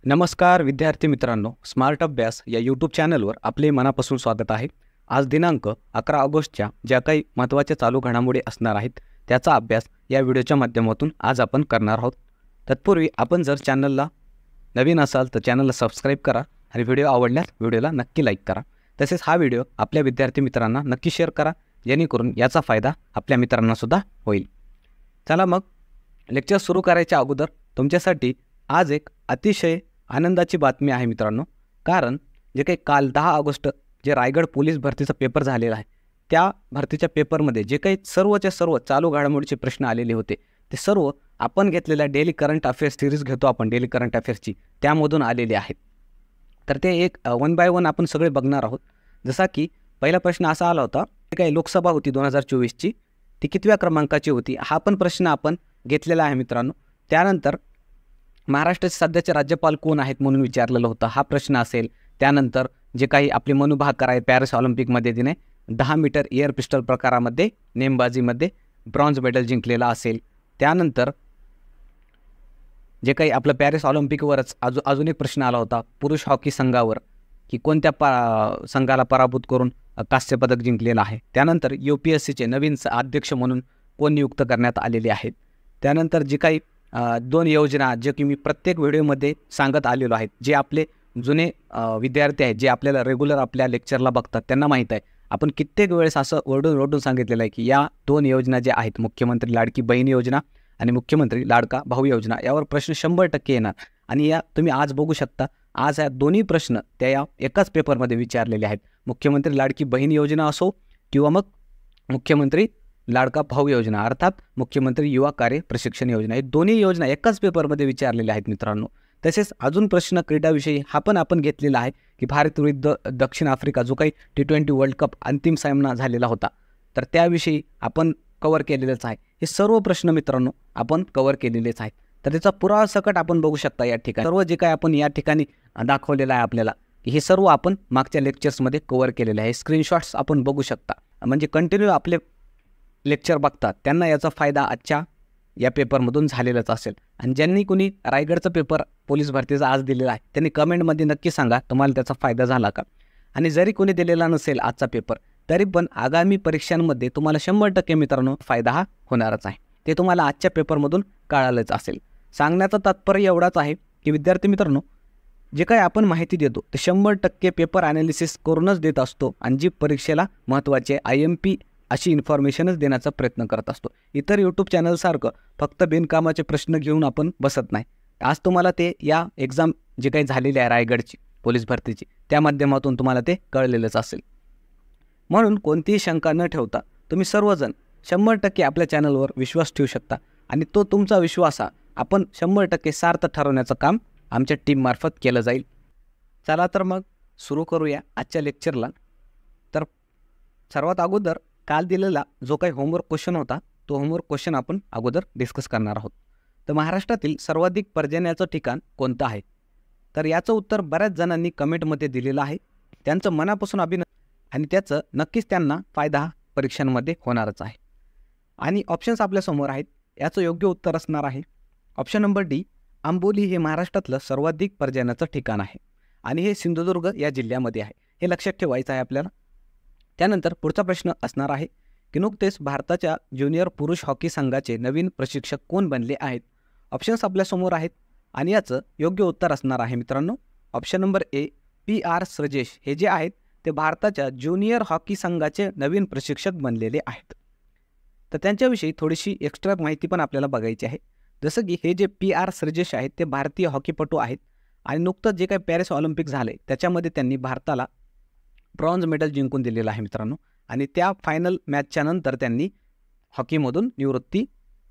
नमस्कार विद्यार्थी मित्रांनो, स्मार्ट अभ्यास या यूट्यूब चॅनलवर आपले मनापासून स्वागत आहे. आज दिनांक 11 ऑगस्टच्या ज्या काही महत्त्वाच्या चालू घडामोडी असणार आहेत त्याचा अभ्यास या व्हिडिओच्या माध्यमातून आज आपण करणार आहोत. तत्पूर्वी आपण जर चॅनलला नवीन असाल तर चॅनलला सबस्क्राईब करा आणि व्हिडिओ आवडल्यास व्हिडिओला नक्की लाईक करा. तसेच हा व्हिडिओ आपल्या विद्यार्थी मित्रांना नक्की शेअर करा, जेणेकरून याचा फायदा आपल्या मित्रांनासुद्धा होईल. चला मग लेक्चर सुरू करायच्या अगोदर तुमच्यासाठी आज एक अतिशय आनंदाची बातमी आहे मित्रांनो. कारण जे काही काल 10 ऑगस्ट जे रायगड पोलीस भरतीचा पेपर झालेला आहे त्या भरतीच्या पेपरमध्ये जे काही सर्वच्या सर्व चालू घडामोडीचे प्रश्न आलेले होते ते सर्व आपण घेतलेल्या डेली करंट अफेअर्स सिरीज घेतो आपण डेली करंट अफेअर्सची, त्यामधून आलेले आहेत. तर ते एक वन बाय वन आपण सगळे बघणार आहोत. जसा की पहिला प्रश्न असा आला होता की काही लोकसभा होती 2024ची, ती कितव्या क्रमांकाची होती, हा पण प्रश्न आपण घेतलेला आहे मित्रांनो. त्यानंतर महाराष्ट्राचे सध्याचे राज्यपाल कोण आहेत म्हणून विचारलेलं होतं, हा प्रश्न असेल. त्यानंतर जे काही आपले मनू भाकर आहे पॅरिस ऑलिम्पिकमध्ये तिने 10 मीटर एअर पिस्टल प्रकारामध्ये नेमबाजीमध्ये ब्रॉन्झ मेडल जिंकलेला असेल. त्यानंतर जे काही आपलं पॅरिस ऑलिम्पिकवरच अजून एक प्रश्न आला होता पुरुष हॉकी संघावर, की कोणत्या संघाला पराभूत करून कांस्यपदक जिंकलेलं आहे. त्यानंतर UPSCचे नवीन अध्यक्ष म्हणून कोण नियुक्त करण्यात आलेले आहेत. त्यानंतर जे काही 2 योजना जे की मी प्रत्येक व्हिडिओमध्ये सांगत आलेलो आहे, जे आपले जुने विद्यार्थी आहेत जे आपल्याला रेग्युलर आपल्या लेक्चरला बघतात त्यांना माहीत आहे. आपण कित्येक वेळेस असं ओरडून सांगितलेलं आहे की या 2 योजना ज्या आहेत, मुख्यमंत्री लाडकी बहीण योजना आणि मुख्यमंत्री लाडका भाऊ योजना, यावर प्रश्न 100% येणार. आणि या तुम्ही आज बघू शकता, आज या दोन्ही प्रश्न त्या या एकाच पेपरमध्ये विचारलेले आहेत. मुख्यमंत्री लाडकी बहीण योजना असो किंवा मग मुख्यमंत्री लाडका भाऊ योजना अर्थात मुख्यमंत्री युवा कार्य प्रशिक्षण योजना, हे दोन्ही योजना एकाच पेपरमध्ये विचारलेल्या आहेत मित्रांनो. तसेच अजून प्रश्न क्रीडाविषयी हा पण आपण घेतलेला आहे की भारत विरुद्ध दक्षिण आफ्रिका जो काही T20 वर्ल्ड कप अंतिम सामना झालेला होता, तर त्याविषयी आपण कव्हर केलेलंच आहे. हे सर्व प्रश्न मित्रांनो आपण कव्हर केलेलेच आहेत. तर त्याचा पुरावा सकट आपण बघू शकता या ठिकाणी. सर्व जे काही आपण या ठिकाणी दाखवलेलं आहे आपल्याला, हे सर्व आपण मागच्या लेक्चर्समध्ये कव्हर केलेलं आहे. स्क्रीनशॉट्स आपण बघू शकता. म्हणजे कंटिन्यू आपले लेक्चर बघतात त्यांना याचा फायदा आजच्या या पेपरमधून झालेलाच असेल. आणि ज्यांनी कोणी रायगडचा पेपर पोलीस भरतीचा आज दिलेला आहे त्यांनी कमेंटमध्ये नक्की सांगा तुम्हाला त्याचा फायदा झाला का. आणि जरी कोणी दिलेला नसेल आजचा पेपर, तरी पण आगामी परीक्षांमध्ये तुम्हाला 100% मित्रांनो फायदा हा होणारच आहे. ते तुम्हाला आजच्या पेपरमधून कळालंच असेल. सांगण्याचं तात्पर्य एवढाच आहे की विद्यार्थी मित्रांनो, जे काही आपण माहिती देतो ते 100% पेपर ॲनालिसिस करूनच देत असतो. आणि जी परीक्षेला महत्त्वाचे IMP अशी इन्फॉर्मेशनच देण्याचा प्रयत्न करत असतो. इतर यूट्यूब चॅनलसारखं फक्त बिनकामाचे प्रश्न घेऊन आपण बसत नाही. आज तुम्हाला ते या एक्झाम जे काही झालेली आहे रायगडची पोलीस भरतीची, त्या माध्यमातून तुम्हाला ते कळलेलंच असेल. म्हणून कोणतीही शंका न ठेवता तुम्ही सर्वजण 100% आपल्या चॅनलवर विश्वास ठेवू शकता. आणि तो तुमचा विश्वास आपण 100% सार्थ ठरवण्याचं काम आमच्या टीममार्फत केलं जाईल. चला तर मग सुरू करूया आजच्या लेक्चरला. तर सर्वात अगोदर काल दिलेला जो काही होमवर्क क्वेश्चन होता तो होमवर्क क्वेश्चन आपण अगोदर डिस्कस करणार आहोत. तर महाराष्ट्रातील सर्वाधिक पर्जन्याचं ठिकाण कोणतं आहे? तर याचं उत्तर बऱ्याच जणांनी कमेंटमध्ये दिलेलं आहे. त्यांचं मनापासून अभिनंदन आणि त्याचं नक्कीच त्यांना फायदा परीक्षांमध्ये होणारच आहे. आणि ऑप्शन्स आपल्यासमोर आहेत. याचं योग्य उत्तर असणार आहे ऑप्शन नंबर D, आंबोली हे महाराष्ट्रातलं सर्वाधिक पर्जन्याचं ठिकाण आहे आणि हे सिंधुदुर्ग या जिल्ह्यामध्ये आहे. हे लक्षात ठेवायचं आहे आपल्याला. त्यानंतर पुढचा प्रश्न असणार आहे की नुकतेच भारताच्या ज्युनियर पुरुष हॉकी संघाचे नवीन प्रशिक्षक कोण बनले आहेत? ऑप्शन्स आपल्यासमोर आहेत आणि याचं योग्य उत्तर असणार आहे मित्रांनो ऑप्शन नंबर A, PR श्रजेश हे जे आहेत ते भारताच्या ज्युनियर हॉकी संघाचे नवीन प्रशिक्षक बनलेले आहेत. तर त्यांच्याविषयी थोडीशी एक्स्ट्रा माहिती पण आपल्याला बघायची आहे. जसं की हे जे PR श्रजेश आहेत ते भारतीय हॉकीपटू आहेत आणि नुकतंच जे काही पॅरिस ऑलिम्पिक झाले त्याच्यामध्ये त्यांनी भारताला ब्रॉन्झ मेडल जिंकून दिलेलं आहे मित्रांनो. आणि त्या फायनल मॅचच्या नंतर त्यांनी हॉकीमधून निवृत्ती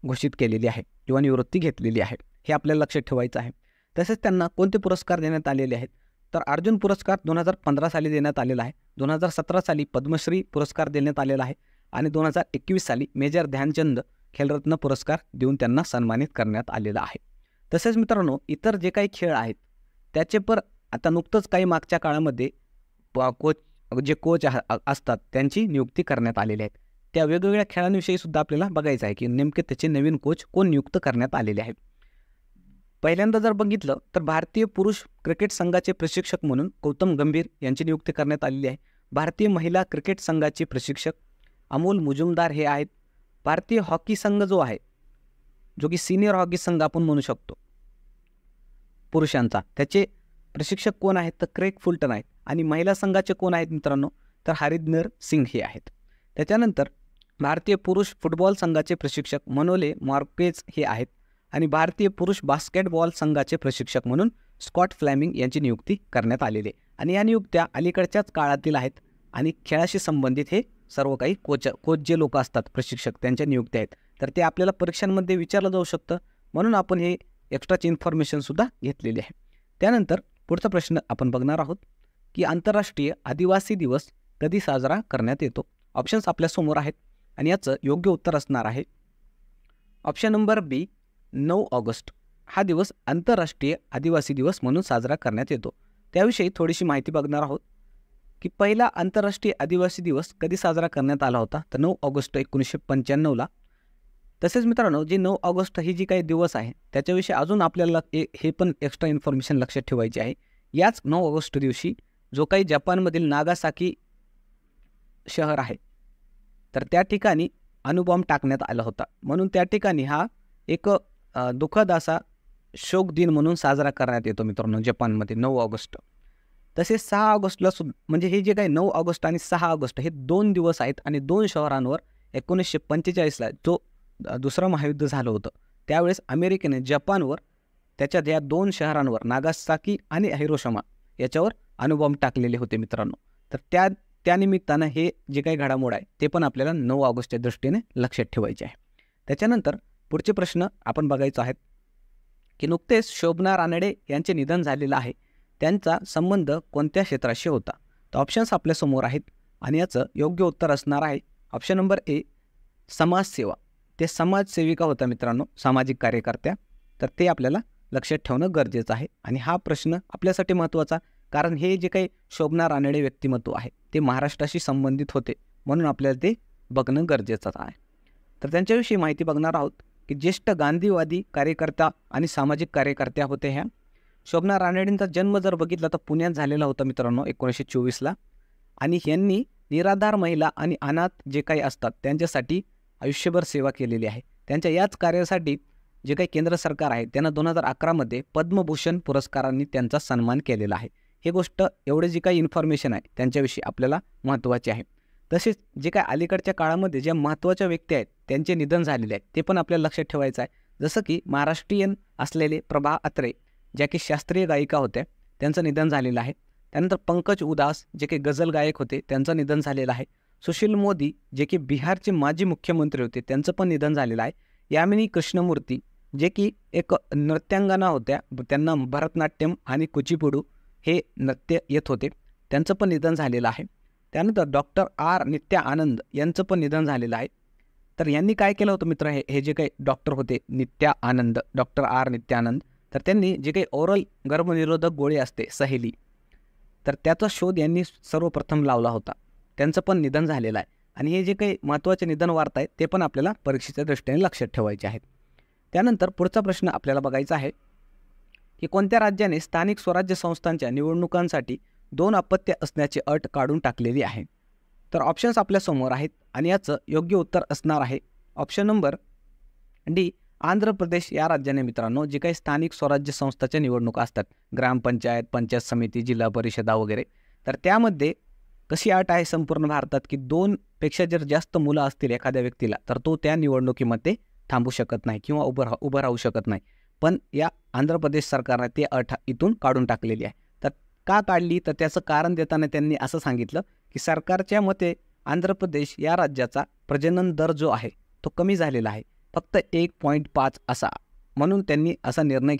घोषित केलेली आहे किंवा निवृत्ती घेतलेली आहे. हे आपल्याला लक्षात ठेवायचं आहे. तसेच त्यांना कोणते पुरस्कार देण्यात आलेले आहेत? तर अर्जुन पुरस्कार 2015 साली देण्यात आलेला आहे. 2017 साली पद्मश्री पुरस्कार देण्यात आलेला आहे आणि 2021 साली मेजर ध्यानचंद खेलरत्न पुरस्कार देऊन त्यांना सन्मानित करण्यात आलेला आहे. तसेच मित्रांनो इतर जे काही खेळ आहेत त्याचे पण आता नुकतंच काही मागच्या काळामध्ये कोच असतात त्यांची नियुक्ती करण्यात आलेली आहे. त्या वेगवेगळ्या खेळांविषयी सुद्धा आपल्याला बघायचं आहे की नेमके त्याचे नवीन कोच कोण नियुक्त करण्यात आलेले आहेत. पहिल्यांदा जर बघितलं तर भारतीय पुरुष क्रिकेट संघाचे प्रशिक्षक म्हणून गौतम गंभीर यांची नियुक्ती करण्यात आलेली आहे. भारतीय महिला क्रिकेट संघाचे प्रशिक्षक अमोल मुजुमदार हे आहेत. भारतीय हॉकी संघ जो आहे, जो की सिनियर हॉकी संघ आपण म्हणू शकतो पुरुषांचा, त्याचे प्रशिक्षक कोण आहेत तर क्रेग फुलटन आहेत. आणि महिला संघाचे कोण आहेत मित्रांनो तर हरिंदर सिंग हे आहेत. त्याच्यानंतर भारतीय पुरुष फुटबॉल संघाचे प्रशिक्षक मनोले मार्केज हे आहेत. आणि भारतीय पुरुष बास्केटबॉल संघाचे प्रशिक्षक म्हणून स्कॉट फ्लेमिंग यांची नियुक्ती करण्यात आलेली आहे. आणि या नियुक्त्या अलीकडच्याच काळातील आहेत आणि खेळाशी संबंधित हे सर्व काही कोच जे लोक असतात प्रशिक्षक त्यांच्या नियुक्त्या आहेत. तर ते आपल्याला परीक्षांमध्ये विचारलं जाऊ शकतं, म्हणून आपण हे एक्स्ट्राची इन्फॉर्मेशनसुद्धा घेतलेली आहे. त्यानंतर पुढचा प्रश्न आपण बघणार आहोत की आंतरराष्ट्रीय आदिवासी दिवस कधी साजरा करण्यात येतो. ऑप्शन्स आपल्यासमोर आहेत आणि याचं योग्य उत्तर असणार आहे ऑप्शन नंबर बी 9 ऑगस्ट. हा दिवस आंतरराष्ट्रीय आदिवासी दिवस म्हणून साजरा करण्यात येतो. त्याविषयी थोडीशी माहिती बघणार आहोत की पहिला आंतरराष्ट्रीय आदिवासी दिवस कधी साजरा करण्यात आला होता तर 9 ऑगस्ट 1995ला. तसेच मित्रांनो जे 9 ऑगस्ट ही जी काही दिवस आहे त्याच्याविषयी अजून आपल्याला हे पण एक्स्ट्रा इन्फॉर्मेशन लक्षात ठेवायची आहे. याच 9 ऑगस्ट दिवशी जो काही जपानमधील नागासाकी शहर आहे तर त्या ठिकाणी अणुबॉम्ब टाकण्यात आला होता, म्हणून त्या ठिकाणी हा एक दुःखद असा शोक दिन म्हणून साजरा करण्यात येतो मित्रांनो जपानमध्ये 9 ऑगस्ट. तसेच 6 ऑगस्टला म्हणजे हे जे काही 9 ऑगस्ट आणि 6 ऑगस्ट हे 2 दिवस आहेत आणि 2 शहरांवर 1945ला जो दुसरं महायुद्ध झालं होतं त्यावेळेस अमेरिकेने जपानवर त्याच्या या 2 शहरांवर नागासाकी आणि हिरोशिमा याच्यावर अणुबॉम्ब टाकलेले होते मित्रांनो. तर त्या निमित्तानं हे जे काही घडामोड आहे ते पण आपल्याला 9 ऑगस्टच्या दृष्टीने लक्षात ठेवायचे आहे. त्याच्यानंतर पुढचे प्रश्न आपण बघायचो आहेत की नुकतेच शोभना रानडे यांचे निधन झालेलं आहे, त्यांचा संबंध कोणत्या क्षेत्राशी होता. तर ऑप्शन्स आपल्यासमोर आहेत आणि याचं योग्य उत्तर असणार आहे ऑप्शन नंबर ए समाजसेवा. ते समाजसेविका होता मित्रांनो, सामाजिक कार्यकर्त्या. तर ते आपल्याला लक्षात ठेवणं गरजेचं आहे. आणि हा प्रश्न आपल्यासाठी महत्त्वाचा, कारण हे जे काही शोभना रानडे व्यक्तिमत्व आहे ते महाराष्ट्राशी संबंधित होते, म्हणून आपल्याला ते बघणं गरजेचं आहे. तर त्यांच्याविषयी माहिती बघणार आहोत की ज्येष्ठ गांधीवादी कार्यकर्ता आणि सामाजिक कार्यकर्त्या होते ह्या. शोभना रानडेंचा जन्म जर बघितला तर पुण्यात झालेला होता मित्रांनो 1924ला. आणि यांनी निराधार महिला आणि अनाथ जे काही असतात त्यांच्यासाठी आयुष्यभर सेवा केलेली आहे. त्यांच्या याच कार्यासाठी जे काही केंद्र सरकार आहे त्यांना 2011मध्ये पद्मभूषण पुरस्कारांनी त्यांचा सन्मान केलेला आहे. हे गोष्ट एवढे जी काही इन्फॉर्मेशन आहे त्यांच्याविषयी आपल्याला महत्त्वाची आहे. तसेच जे काही अलीकडच्या काळामध्ये ज्या महत्त्वाच्या व्यक्ती आहेत त्यांचे निधन झालेले आहेत ते पण आपल्याला लक्षात ठेवायचं आहे. जसं की महाराष्ट्रीयन असलेले प्रभा अत्रे ज्या की शास्त्रीय गायिका होत्या त्यांचं निधन झालेलं आहे. त्यानंतर पंकज उदास जे काही गझल गायक होते त्यांचं निधन झालेलं आहे. सुशील मोदी जे की बिहारचे माजी मुख्यमंत्री होते त्यांचं पण निधन झालेलं आहे. यामिनी कृष्णमूर्ती जे की एक नृत्यांगना होत्या, त्यांना भरतनाट्यम आणि कुचिपुडू हे नृत्य येत होते, त्यांचं पण निधन झालेलं आहे. त्यानंतर डॉक्टर आर नित्या आनंद यांचं पण निधन झालेलं आहे. तर यांनी काय केलं होतं मित्र, हे जे काही डॉक्टर होते नित्या आनंद, डॉक्टर आर नित्यानंद, तर त्यांनी जे काही ओरल गर्भनिरोधक गोळी असते सहेली, तर त्याचा शोध यांनी सर्वप्रथम लावला होता. त्यांचं पण निधन झालेलं आहे. आणि हे जे काही महत्त्वाचे निधन वार्ता आहेत ते पण आपल्याला परीक्षेच्या दृष्टीने लक्षात ठेवायचे आहेत. त्यानंतर पुढचा प्रश्न आपल्याला बघायचा आहे की कोणत्या राज्याने स्थानिक स्वराज्य संस्थांच्या निवडणुकांसाठी 2 अपत्य असण्याची अट काढून टाकलेली आहे. तर ऑप्शन्स आपल्यासमोर आहेत आणि याचं योग्य उत्तर असणार आहे option number D Andhra Pradesh या राज्याने मित्रांनो जे काही स्थानिक स्वराज्य संस्थाच्या निवडणुका असतात, ग्रामपंचायत, पंचायत समिती, जिल्हा परिषदा वगैरे, तर त्यामध्ये कशी अट आहे संपूर्ण भारतात की 2पेक्षा जर जास्त मुलं असतील एखाद्या व्यक्तीला तर तो त्या निवडणुकीमध्ये थांबू शकत नाही किंवा उभं राहू शकत नाही. पण या आंध्र प्रदेश सरकारने ते अट इथून काढून टाकलेली आहे. तर का काढली तर त्याचं कारण देताना त्यांनी असं सांगितलं की सरकारच्या मते आंध्र प्रदेश या राज्याचा प्रजनन दर जो आहे तो कमी झालेला आहे, फक्त 1.5 असा, म्हणून त्यांनी असा निर्णय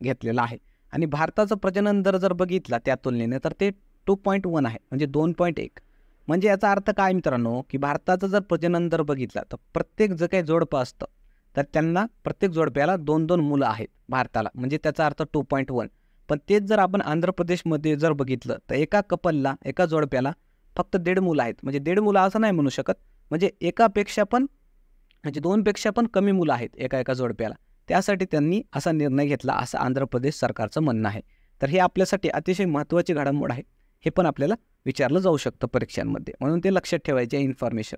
घेतलेला आहे. आणि भारताचा प्रजनन दर जर बघितला त्या तुलनेने तर ते 2.1 आहे, म्हणजे 2.1. म्हणजे याचा अर्थ काय मित्रांनो की भारताचा जर प्रजनन दर बघितला तर प्रत्येक जे काही जोडपं असतं तर त्यांना प्रत्येक जोडप्याला 2-2 मुलं आहेत भारताला, म्हणजे त्याचा अर्थ 2.1. पण तेच जर आपण आंध्र प्रदेशमध्ये जर बघितलं तर एका कपलला, एका जोडप्याला फक्त 1.5 मुलं आहेत. म्हणजे 1.5 मुलं असं नाही म्हणू शकत, म्हणजे एकापेक्षा पण, म्हणजे 2पेक्षा पण कमी मुलं आहेत एका जोडप्याला. त्यासाठी त्यांनी असा निर्णय घेतला असं आंध्र प्रदेश सरकारचं म्हणणं आहे. तर हे आपल्यासाठी अतिशय महत्त्वाची घडामोड आहे. हे पण आपल्याला विचारलं जाऊ शकतं परीक्षांमध्ये, म्हणून ते लक्षात ठेवायचे इन्फॉर्मेशन.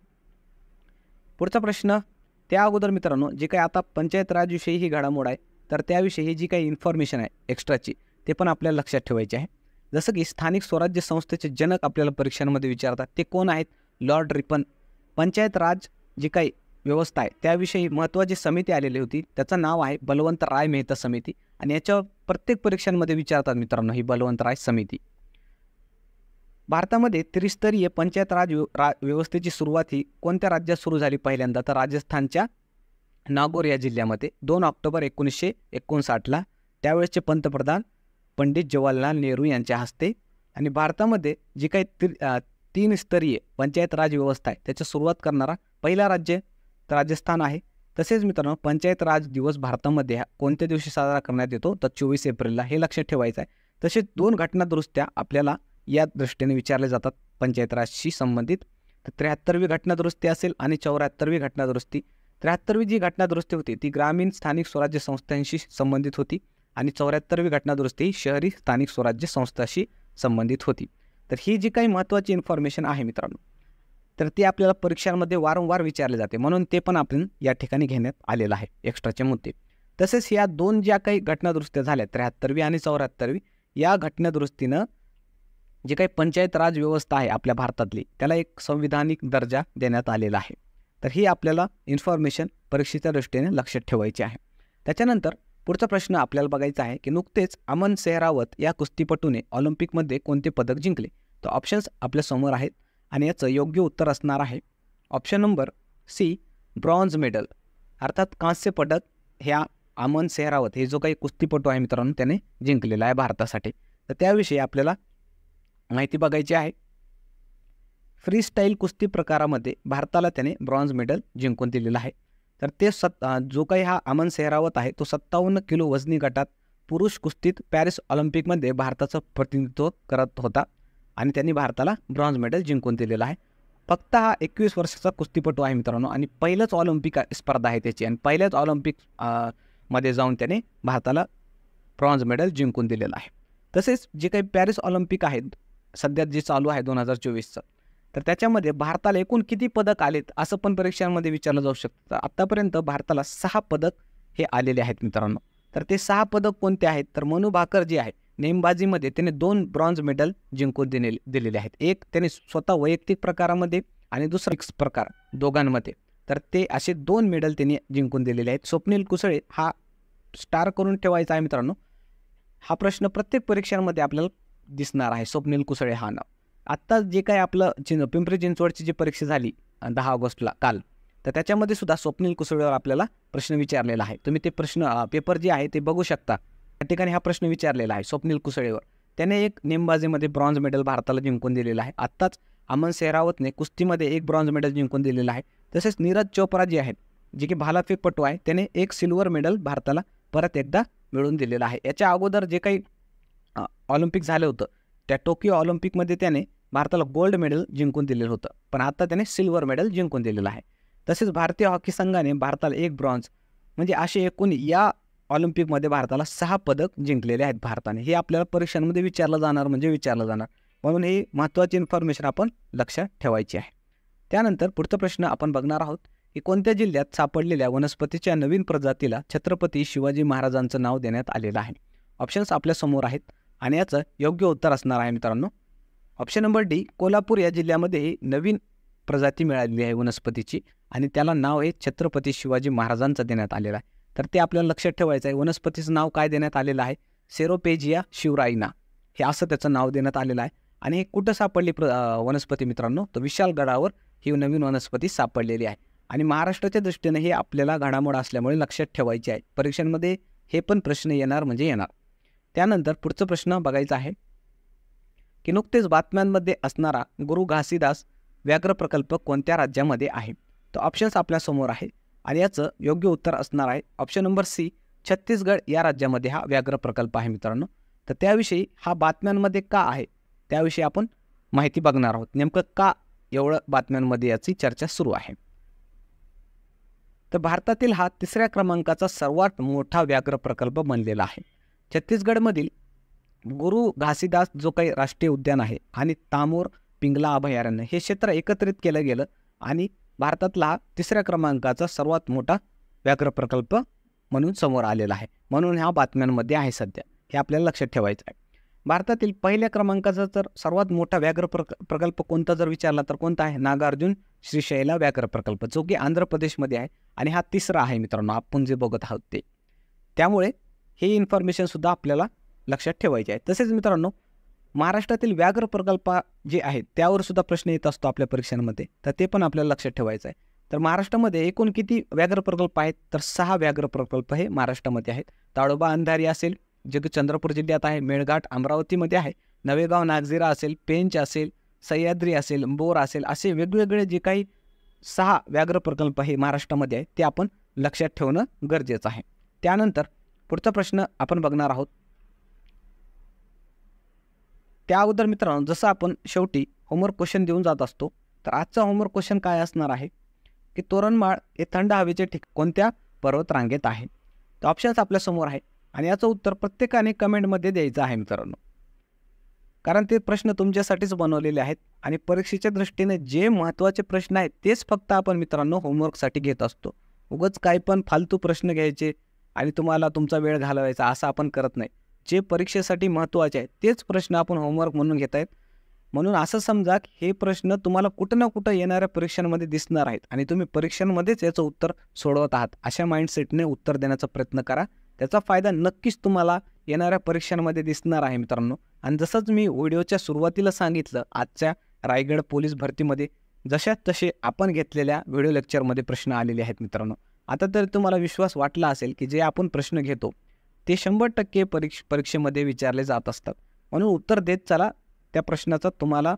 पुढचा प्रश्न, त्या अगोदर मित्रांनो जे काही आता पंचायत राजविषयी ही घडामोड आहे, तर त्याविषयी जी काही इन्फॉर्मेशन आहे एक्स्ट्राची ते पण आपल्याला लक्षात ठेवायची आहे. जसं की स्थानिक स्वराज्य संस्थेचे जनक आपल्याला परीक्षांमध्ये विचारतात, ते कोण आहेत? Lord Ripon. पंचायत राज जी काही व्यवस्था आहे त्याविषयी महत्त्वाची समिती आलेली होती, त्याचं नाव आहे बलवंत राय मेहता समिती, आणि याच्यावर प्रत्येक परीक्षांमध्ये विचारतात मित्रांनो ही बलवंत राय समिती. भारतामध्ये त्रिस्तरीय पंचायत राज व्यवस्थेची सुरुवात ही कोणत्या राज्यात सुरू झाली पहिल्यांदा? तर राजस्थानच्या नागौर या जिल्ह्यामध्ये 2 ऑक्टोबर 1959ला त्यावेळेसचे पंतप्रधान पंडित जवाहरलाल नेहरू यांच्या हस्ते. आणि भारतामध्ये जी काही 3 स्तरीय पंचायत राज व्यवस्था आहे त्याची सुरुवात करणारा पहिला राज्य राजस्थान आहे. तसेच मित्रांनो पंचायत राज दिवस भारतामध्ये कोणत्या दिवशी साजरा करण्यात येतो? तर 24 एप्रिलला. हे लक्षात ठेवायचं आहे. तसेच 2 घटनादुरुस्त्या आपल्याला या दृष्टीने विचारले जातात पंचायत राजशी संबंधित. तर 73वी घटनादुरुस्ती असेल आणि 74वी घटनादुरुस्ती. 73वी जी घटनादुरुस्ती होती ती ग्रामीण स्थानिक स्वराज्य संस्थांशी संबंधित होती, आणि 74वी घटनादुरुस्ती ही शहरी स्थानिक स्वराज्य संस्थांशी संबंधित होती. तर ही जी काही महत्त्वाची इन्फॉर्मेशन आहे मित्रांनो, तर ती आपल्याला परीक्षांमध्ये वारंवार विचारले जाते, म्हणून ते पण आपण या ठिकाणी घेण्यात आलेलं आहे एक्स्ट्राचे मुद्दे. तसेच या 2 ज्या काही घटनादुरुस्त्या झाल्या 73वी आणि 74वी, या घटनादुरुस्तीनं जे काही पंचायत राज व्यवस्था आहे आपल्या भारतातली त्याला एक संविधानिक दर्जा देण्यात आलेला आहे. तर ही आपल्याला इन्फॉर्मेशन परीक्षेच्या दृष्टीने लक्षात ठेवायची आहे. त्याच्यानंतर पुढचा प्रश्न आपल्याला बघायचा आहे की नुकतेच अमन सेहरावत या कुस्तीपटूने ऑलिम्पिकमध्ये कोणते पदक जिंकले? तर ऑप्शन्स आपल्यासमोर आहेत आणि याचं योग्य उत्तर असणार आहे option number C, bronze medal. अर्थात कांस्य पदक ह्या अमन सेहरावत हे जो काही कुस्तीपटू आहे मित्रांनो त्याने जिंकलेला आहे भारतासाठी. तर त्याविषयी आपल्याला माहिती बघायची आहे. फ्री स्टाईल कुस्ती प्रकारामध्ये भारताला त्याने ब्रॉन्झ मेडल जिंकून दिलेलं आहे. तर ते जो काही हा अमन सेहरावत आहे तो 57 किलो वजनी गटात पुरुष कुस्तीत पॅरिस ऑलिम्पिकमध्ये भारताचं प्रतिनिधित्व करत होता, आणि त्यांनी भारताला ब्रॉन्झ मेडल जिंकून दिलेलं आहे. फक्त हा 21 वर्षाचा कुस्तीपटू आहे मित्रांनो, आणि पहिलंच ऑलिम्पिक स्पर्धा आहे त्याची, आणि पहिल्याच ऑलिम्पिक मध्ये जाऊन त्याने भारताला ब्रॉन्झ मेडल जिंकून दिलेलं आहे. तसेच जे काही पॅरिस ऑलिम्पिक आहेत सध्या जे चालू आहे 2024चं, तर त्याच्यामध्ये भारताला एकूण किती पदक आलेत असं पण परीक्षांमध्ये विचारलं जाऊ शकतं. आत्तापर्यंत भारताला 6 पदक हे आलेले आहेत मित्रांनो. तर ते 6 पदक कोणते आहेत? तर मनू भाकर जे आहे नेमबाजीमध्ये त्याने 2 ब्रॉन्झ मेडल जिंकून दिलेले आहेत. एक त्याने स्वतः वैयक्तिक प्रकारामध्ये आणि दुसरा मिक्स प्रकार दोघांमध्ये. तर ते असे 2 मेडल त्यांनी जिंकून दिलेले आहेत. स्वप्नील कुसळे हा स्टार करून ठेवायचा आहे मित्रांनो. हा प्रश्न प्रत्येक परीक्षांमध्ये आपल्याला दिसणार आहे, स्वप्नील कुसळे हा नाव. आत्ता जे काही आपलं पिंपरी चिंचवडची जी परीक्षा झाली 10 ऑगस्टला काल, तर त्याच्यामध्ये सुद्धा स्वप्नील कुसळेवर आपल्याला प्रश्न विचारलेला आहे. तुम्ही ते पेपर जे आहे ते बघू शकता. त्या ठिकाणी हा प्रश्न विचारलेला आहे स्वप्नील कुसळेवर. त्याने एक नेमबाजीमध्ये ब्रॉन्झ मेडल भारताला जिंकून दिलेलं आहे. आत्ताच अमन सेहरावतने कुस्तीमध्ये 1 ब्रॉन्झ मेडल जिंकून दिलेलं आहे. तसेच नीरज चोप्रा जे आहेत जे की भालाफेकपटू आहे त्याने 1 सिल्वर मेडल भारताला परत एकदा मिळवून दिलेलं आहे. याच्या अगोदर जे काही ऑलिम्पिक झालं होतं त्या टोकियो ऑलिम्पिकमध्ये त्याने भारताला गोल्ड मेडल जिंकून दिलेलं होतं, पण आता त्याने सिल्वर मेडल जिंकून दिलेलं आहे. तसेच भारतीय हॉकी संघाने भारताला 1 ब्रॉन्झ, म्हणजे असे एकूण या ऑलिम्पिकमध्ये भारताला 6 पदक जिंकलेले आहेत भारताने. हे आपल्याला परीक्षांमध्ये विचारलं जाणार म्हणजे विचारलं जाणार, म्हणून ही महत्त्वाची इन्फॉर्मेशन आपण लक्षात ठेवायची आहे. त्यानंतर पुढचा प्रश्न आपण बघणार आहोत की कोणत्या जिल्ह्यात सापडलेल्या वनस्पतीच्या नवीन प्रजातीला छत्रपती शिवाजी महाराजांचं नाव देण्यात आलेलं आहे? ऑप्शन्स आपल्यासमोर आहेत आणि याचं योग्य उत्तर असणार आहे मित्रांनो ऑप्शन नंबर डी, कोल्हापूर या जिल्ह्यामध्ये ही नवीन प्रजाती मिळालेली आहे वनस्पतीची, आणि त्याला नाव हे छत्रपती शिवाजी महाराजांचं देण्यात आलेलं आहे. तर ते आपल्याला लक्षात ठेवायचं आहे. वनस्पतीचं नाव काय देण्यात आलेलं आहे? सेरोपेजिया शिवराईना हे असं त्याचं नाव देण्यात आलेलं आहे. आणि हे कुठं सापडली वनस्पती मित्रांनो? तर विशाळगडावर ही नवीन वनस्पती सापडलेली आहे. आणि महाराष्ट्राच्या दृष्टीने हे आपल्याला घडामोड असल्यामुळे लक्षात ठेवायचे आहे. परीक्षांमध्ये हे पण प्रश्न येणार म्हणजे येणार. त्यानंतर पुढचा प्रश्न बघायचा आहे की नुकतेच बातम्यांमध्ये असणारा गुरु घासीदास व्याघ्र प्रकल्प कोणत्या राज्यामध्ये आहे? तर ऑप्शन्स आपल्यासमोर आहे आणि याचं योग्य उत्तर असणार आहे ऑप्शन नंबर सी, छत्तीसगड या राज्यामध्ये हा व्याघ्र प्रकल्प आहे मित्रांनो. तर त्याविषयी हा बातम्यांमध्ये का आहे त्याविषयी आपण माहिती बघणार आहोत. नेमकं का एवढं बातम्यांमध्ये याची चर्चा सुरू आहे? तर भारतातील हा 3ऱ्या क्रमांकाचा सर्वात मोठा व्याघ्र प्रकल्प बनलेला आहे. छत्तीसगडमधील गुरु घासीदास जो काही राष्ट्रीय उद्यान आहे आणि तामोर पिंगला अभयारण्य हे क्षेत्र एकत्रित केलं गेलं आणि भारतातला हा 3ऱ्या क्रमांकाचा सर्वात मोठा व्याघ्र प्रकल्प म्हणून समोर आलेला आहे. म्हणून ह्या बातम्यांमध्ये आहे सध्या, हे आपल्याला लक्षात ठेवायचं आहे. भारतातील पहिल्या क्रमांकाचा जर सर्वात मोठा व्याघ्र प्रकल्प कोणता जर विचारला तर कोणता आहे? नागार्जुन श्रीशैला व्याघ्र प्रकल्प, जो की आंध्र प्रदेशमध्ये आहे आणि हा 3रा आहे मित्रांनो, आपण जे बघत आहोत ते. त्यामुळे हे इन्फॉर्मेशनसुद्धा आपल्याला लक्षात ठेवायचे आहे. तसेच मित्रांनो, महाराष्ट्रातील व्याघ्र प्रकल्प जे आहेत त्यावर सुद्धा प्रश्न येत असतो आपल्या परीक्षांमध्ये, तर ते पण आपल्याला लक्षात ठेवायचं आहे. तर महाराष्ट्रामध्ये एकूण किती व्याघ्र प्रकल्प आहेत? तर 6 व्याघ्र प्रकल्प हे महाराष्ट्रामध्ये आहेत. ताडोबा अंधारी असेल, जे की चंद्रपूर जिल्ह्यात आहे, मेळघाट अमरावतीमध्ये आहे, नवेगाव नागझिरा असेल, पेंच असेल, सह्याद्री असेल, बोर असेल, असे वेगवेगळे जे काही 6 व्याघ्र प्रकल्प हे महाराष्ट्रामध्ये आहेत ते आपण लक्षात ठेवणं गरजेचं आहे. त्यानंतर पुढचा प्रश्न आपण बघणार आहोत. त्या अगोदर मित्रांनो, जसं आपण शेवटी होमवर्क क्वेश्चन देऊन जात असतो, तर आजचा होमवर्क क्वेश्चन काय असणार आहे की तोरणमाळ हे थंड हवेचे ठिकाण कोणत्या पर्वतरांगेत आहे? तर ऑप्शन्स आपल्यासमोर आहे आणि याचं उत्तर प्रत्येकाने कमेंटमध्ये द्यायचं आहे मित्रांनो, कारण ते प्रश्न तुमच्यासाठीच बनवलेले आहेत आणि परीक्षेच्या दृष्टीने जे महत्त्वाचे प्रश्न आहेत तेच फक्त आपण मित्रांनो होमवर्कसाठी घेत असतो. उगाच काही पण फालतू प्रश्न घ्यायचे आणि तुम्हाला तुमचा वेळ घालवायचा असं आपण करत नाही. जे परीक्षेसाठी महत्त्वाचे आहेत तेच प्रश्न आपण होमवर्क म्हणून घेत आहेत. म्हणून असं समजा की हे प्रश्न तुम्हाला कुठं ना कुठं येणाऱ्या परीक्षांमध्ये दिसणार आहेत आणि तुम्ही परीक्षांमध्येच याचं उत्तर सोडवत आहात, अशा माइंडसेटने उत्तर देण्याचा प्रयत्न करा. त्याचा फायदा नक्कीच तुम्हाला येणाऱ्या परीक्षांमध्ये दिसणार आहे मित्रांनो. आणि जसंच मी व्हिडिओच्या सुरुवातीला सांगितलं, आजच्या रायगड पोलीस भरतीमध्ये जशात तसे आपण घेतलेल्या व्हिडिओ लेक्चरमध्ये प्रश्न आलेले आहेत मित्रांनो. आता तर तुम्हाला विश्वास वाटला असेल की जे आपण प्रश्न घेतो ते 100% परीक्षेमध्ये विचारले जात असतात. म्हणून उत्तर देत चला, त्या प्रश्नाचा तुम्हाला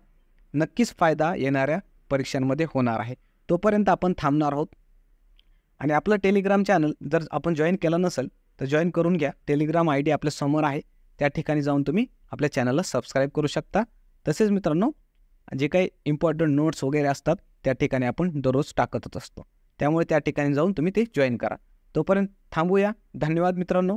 नक्कीच फायदा येणाऱ्या परीक्षांमध्ये होणार आहे. तोपर्यंत आपण थांबणार आहोत. आणि आपलं टेलिग्राम चॅनल जर आपण जॉईन केलं नसेल तर जॉईन करून घ्या. टेलिग्राम ID आपल्या समोर आहे, त्या ठिकाणी जाऊन तुम्ही आपल्या चॅनलला सबस्क्राईब करू शकता. तसेच मित्रांनो, जे काही इम्पॉर्टंट नोट्स वगैरे असतात त्या ठिकाणी आपण दररोज टाकतच असतो, त्यामुळे त्या ठिकाणी जाऊन तुम्ही ते जॉईन करा. तोपर्यंत थांबूया. धन्यवाद मित्रांनो.